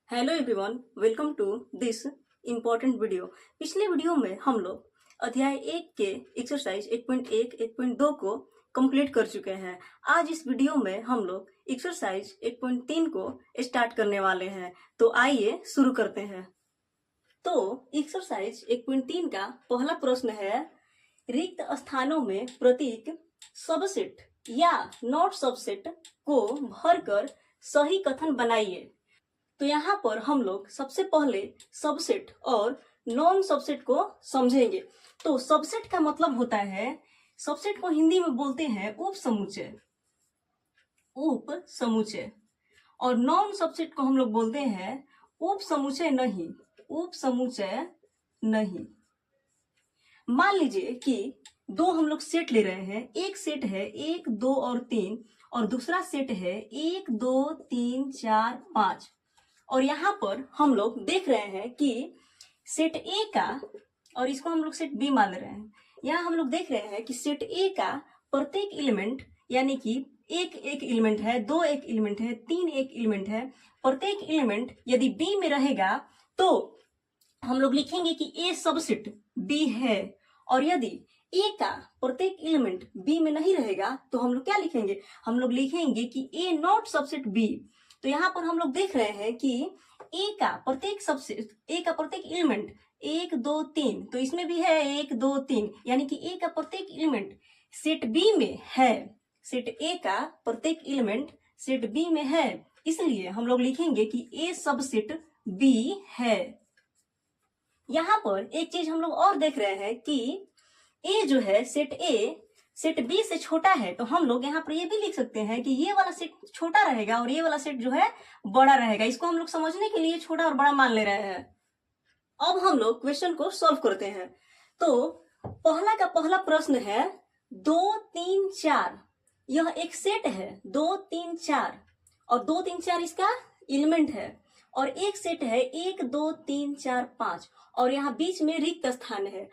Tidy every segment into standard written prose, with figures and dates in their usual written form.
Hello everyone, welcome to this important video. पिछले video में हम लोग अध्याय 1 के एक्सरसाइज 1.1, 1.2 को कंप्लीट कर चुके हैं। आज इस वीडियो में हम लोग एक्सरसाइज 1.3 को स्टार्ट करने वाले हैं। तो आइए शुरू करते हैं। तो एक्सरसाइज 1.3 का पहला प्रश्न है, रिक्त स्थानों में प्रतीक सबसेट या नॉट सबसेट को भरकर सही कथन बनाइए। तो यहाँ पर हम लोग सबसे पहले सबसेट और नॉन सबसेट को समझेंगे। तो सबसेट का मतलब होता है, सबसेट को हिंदी में बोलते हैं उप समुच्चय, उप समुच्चय। और नॉन सबसेट को हम लोग बोलते हैं उप समुच्चय नहीं, उप समुच्चय नहीं। मान लीजिए कि दो हम लोग सेट ले रहे हैं। एक सेट है 1, 2 और 3 और दूसरा सेट है 1, 2, 3, 4, 5। और यहाँ पर हम लोग देख रहे हैं कि सेट ए का, और इसको हम लोग सेट बी मान रहे हैं, यहाँ हम लोग देख रहे हैं कि सेट ए का प्रत्येक एलिमेंट, यानी कि एक एलिमेंट है, 2 एलिमेंट है, 3 एलिमेंट है, प्रत्येक एलिमेंट यदि बी में रहेगा तो हम लोग लिखेंगे कि ए सबसेट बी है। और यदि ए का प्रत्येक एलिमेंट बी में नहीं रहेगा तो हम लोग क्या लिखेंगे? हम लोग लिखेंगे कि ए नॉट सबसेट बी। तो यहाँ पर हम लोग देख रहे हैं कि ए का प्रत्येक सबसेट, ए का प्रत्येक एलिमेंट 1, 2, 3, तो इसमें भी है 1, 2, 3, यानी कि ए का प्रत्येक एलिमेंट सेट बी में है। सेट ए का प्रत्येक एलिमेंट सेट बी में है, इसलिए हम लोग लिखेंगे कि ए सबसेट बी है। यहाँ पर एक चीज हम लोग और देख रहे हैं कि ए जो है सेट ए सेट बी से छोटा है, तो हम लोग यहाँ पर ये भी लिख सकते हैं कि ये वाला सेट छोटा रहेगा और ये वाला सेट जो है बड़ा रहेगा। इसको हम लोग समझने के लिए छोटा और बड़ा मान ले रहे हैं। अब हम लोग क्वेश्चन को सॉल्व करते हैं। तो पहला का पहला प्रश्न है 2, 3, 4। यह एक सेट है 2, 3, 4 और 2, 3, 4 इसका एलिमेंट है। और एक सेट है 1, 2, 3, 4, 5 और यहाँ बीच में रिक्त स्थान है।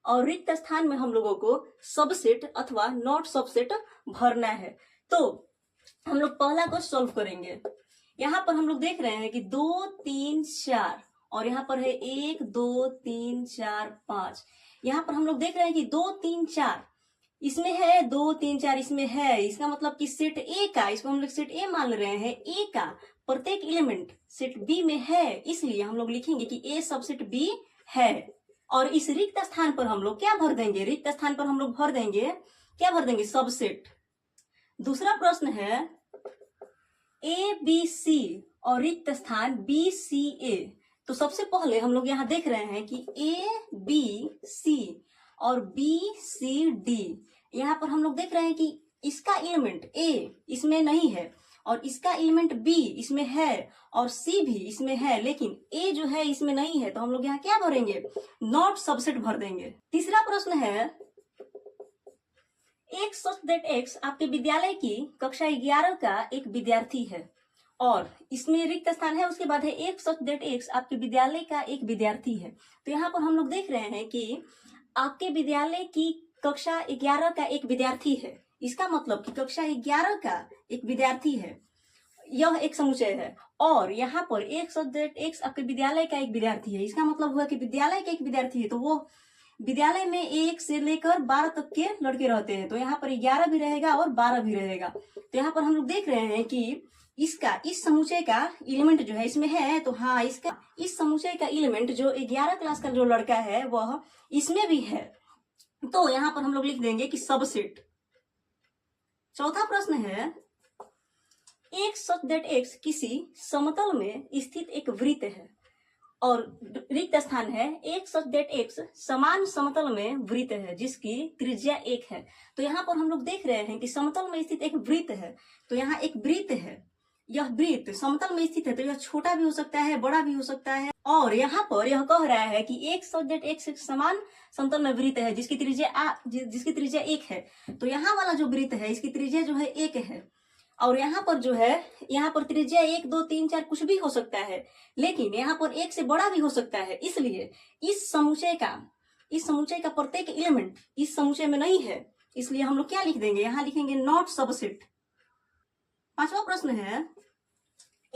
और रिक्त स्थान में हम लोगों को सबसेट अथवा नॉट सबसेट भरना है। तो हम लोग पहला को सॉल्व करेंगे। यहाँ पर हम लोग देख रहे हैं कि 2, 3, 4 और यहाँ पर है 1, 2, 3, 4, 5। यहाँ पर हम लोग देख रहे हैं कि 2, 3, 4 इसमें है, 2, 3, 4 इसमें है। इसका मतलब कि सेट ए का, इसको हम लोग सेट ए मान रहे हैं, ए का प्रत्येक एलिमेंट सेट बी में है, इसलिए हम लोग लिखेंगे कि ए सबसेट बी है। और इस रिक्त स्थान पर हम लोग क्या भर देंगे? रिक्त स्थान पर हम लोग भर देंगे, क्या भर देंगे? सबसेट। दूसरा प्रश्न है ए बी सी और रिक्त स्थान बी सी ए। तो सबसे पहले हम लोग यहाँ देख रहे हैं कि ए बी सी और बी सी डी, यहाँ पर हम लोग देख रहे हैं कि इसका एलिमेंट ए इसमें नहीं है और इसका एलिमेंट बी इसमें है और सी भी इसमें है, लेकिन ए जो है इसमें नहीं है। तो हम लोग यहाँ क्या भरेंगे? नॉट सबसेट भर देंगे। तीसरा प्रश्न है, एक सच दैट एक्स आपके विद्यालय की कक्षा 11 का एक विद्यार्थी है और इसमें रिक्त स्थान है। उसके बाद है एक सच दैट एक्स आपके विद्यालय का एक विद्यार्थी है। तो यहाँ पर हम लोग देख रहे हैं कि आपके विद्यालय की कक्षा 11 का एक विद्यार्थी है। इसका मतलब कि कक्षा 11 का एक विद्यार्थी है, यह एक समुच्चय है। और यहाँ पर एक सब्जेक्ट एक्स आपके विद्यालय का एक विद्यार्थी है, इसका मतलब हुआ कि विद्यालय का एक विद्यार्थी है, तो वो विद्यालय में 1 से लेकर 12 तक के लड़के रहते हैं। तो यहाँ पर 11 भी रहेगा और 12 भी रहेगा। तो यहाँ पर हम लोग देख रहे हैं कि इसका, इस समुच्चय का एलिमेंट जो है इसमें है, तो हाँ, इसका इस समुच्चय का एलिमेंट जो 11 क्लास का जो लड़का है वह इसमें भी है। तो यहाँ पर हम लोग लिख देंगे कि सबसेट। चौथा प्रश्न है, एक सच दैट एक्स किसी समतल में स्थित एक वृत्त है और रिक्त स्थान है एक सच दैट एक्स समान समतल में वृत्त है जिसकी त्रिज्या 1 है। तो यहाँ पर हम लोग देख रहे हैं कि समतल में स्थित एक वृत्त है। तो यहाँ एक वृत्त है, यह वृत्त समतल में स्थित है, तो यह छोटा भी हो सकता है, बड़ा भी हो सकता है। और यहाँ पर यह कह रहा है कि एक सच दैट एक्स समान समतल में वृत्त है जिसकी त्रिज्या 1 है। तो यहाँ वाला जो वृत्त है इसकी त्रिज्या जो है 1 है। और यहाँ पर जो है, यहाँ पर त्रिज्या 1, 2, 3, 4 कुछ भी हो सकता है, लेकिन यहाँ पर 1 से बड़ा भी हो सकता है। इसलिए इस समुच्चय का प्रत्येक एलिमेंट इस समुच्चय में नहीं है, इसलिए हम लोग क्या लिख देंगे? यहाँ लिखेंगे नॉट सबसेट। पांचवा प्रश्न है,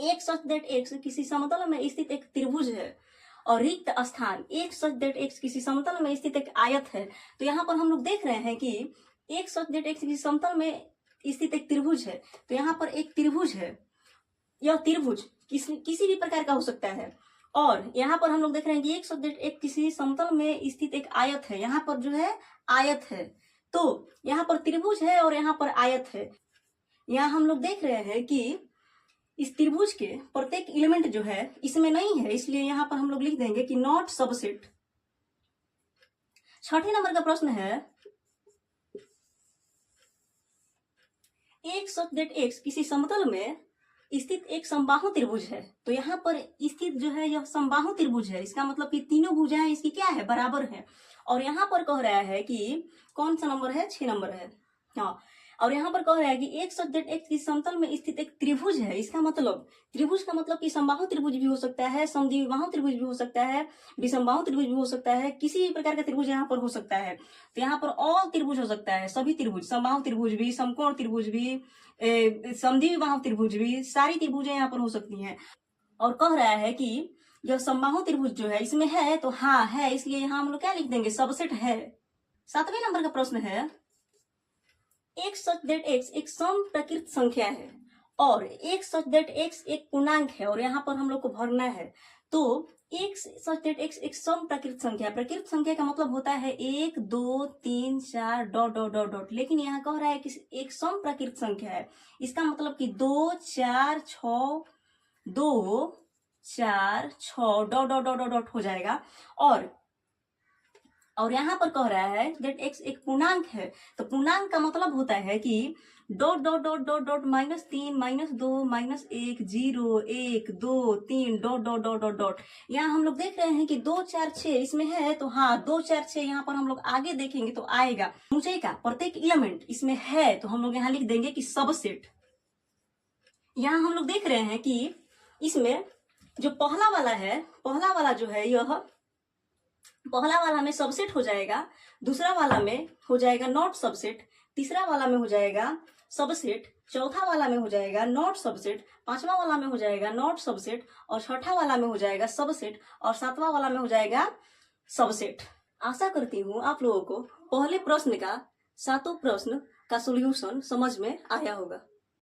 एक सच दैट एक्स किसी समतल में स्थित एक त्रिभुज है और रिक्त स्थान एक सच दैट एक्स किसी समतल में स्थित एक आयत है। तो यहाँ पर हम लोग देख रहे हैं कि एक सच दैट एक्स किसी समतल में स्थित एक त्रिभुज है। तो यहाँ पर एक त्रिभुज है, यह त्रिभुज किसी भी प्रकार का हो सकता है। और यहाँ पर हम लोग देख रहे हैं कि एक सच दैट एक्स किसी समतल में स्थित एक आयत है। यहाँ पर जो है आयत है, तो यहाँ पर त्रिभुज है और यहाँ पर आयत है। यहाँ हम लोग देख रहे हैं कि इस त्रिभुज के प्रत्येक एलिमेंट जो है इसमें नहीं है, इसलिए यहाँ पर हम लोग लिख देंगे कि नॉट सबसेट। छठे नंबर का प्रश्न है, एक सच दैट एक्स किसी समतल में स्थित एक समबाहु त्रिभुज है। तो यहाँ पर स्थित जो है यह समबाहु त्रिभुज है, इसका मतलब कि तीनों भुजाएं इसकी क्या है, बराबर है। और यहाँ पर कह रहा है कि कौन सा नंबर है, 6 नंबर है। हाँ, और यहाँ पर कह रहा है कि एक सच दैट एक्स किसी समतल में स्थित एक त्रिभुज है। इसका मतलब त्रिभुज का मतलब कि समबाहु त्रिभुज भी हो सकता है, समद्विबाहु त्रिभुज भी हो सकता है, विषमबाहु त्रिभुज भी हो सकता है, किसी भी प्रकार का त्रिभुज यहाँ पर हो सकता है। तो यहाँ पर ऑल त्रिभुज हो सकता है, सभी त्रिभुज, समबाहु त्रिभुज भी, समकोण त्रिभुज भी, समद्विबाहु त्रिभुज भी, सारी त्रिभुजें यहाँ पर हो सकती हैं। और कह रहा है कि यह समबाहु त्रिभुज जो है इसमें है, तो हाँ है, इसलिए यहाँ हम लोग क्या लिख देंगे, सबसेट है। 7वें नंबर का प्रश्न है, एक सच दैट एक्स एक सम प्रकृत संख्या है और एक सच दैट एक्स एक पूर्णांक है और यहाँ पर हम लोग को भरना है। तो एक सच दैट एक्स एक सम प्रकृत संख्या, प्रकृत संख्या का मतलब होता है 1 2 3 4 डॉट डॉट डॉट डॉट, लेकिन यहाँ कह रहा है कि एक सम प्रकृत संख्या है। इसका मतलब कि 2 4 6 2 4 6 डॉट डॉट डॉट डॉट हो जाएगा। और यहाँ पर कह रहा है दैट एक्स एक पूर्णांक है। तो पूर्णांक का मतलब होता है कि dot dot dot dot dot -3 -2 -1 0 1 2 3 dot dot dot dot dot. यहाँ हम लोग देख रहे हैं कि 2 4 6 इसमें है, तो हाँ 2 4 6 यहाँ पर हम लोग आगे देखेंगे तो आएगा। ऊंचाई का प्रत्येक एलिमेंट इसमें है, तो हम लोग यहाँ लिख देंगे कि सबसेट। यहाँ हम लोग देख रहे हैं कि इसमें जो पहला वाला है, पहला वाला जो है यह पहला वाला में सबसेट हो जाएगा, दूसरा वाला में हो जाएगा नॉट सबसेट, तीसरा वाला में हो जाएगा सबसेट, चौथा वाला में हो जाएगा नॉट सबसेट, पांचवा वाला में हो जाएगा नॉट सबसेट, और छठा वाला में हो जाएगा सबसेट, और सातवां वाला में हो जाएगा सबसेट। आशा करती हूँ आप लोगों को पहले प्रश्न का 7 प्रश्न का सॉल्यूशन समझ में आया होगा।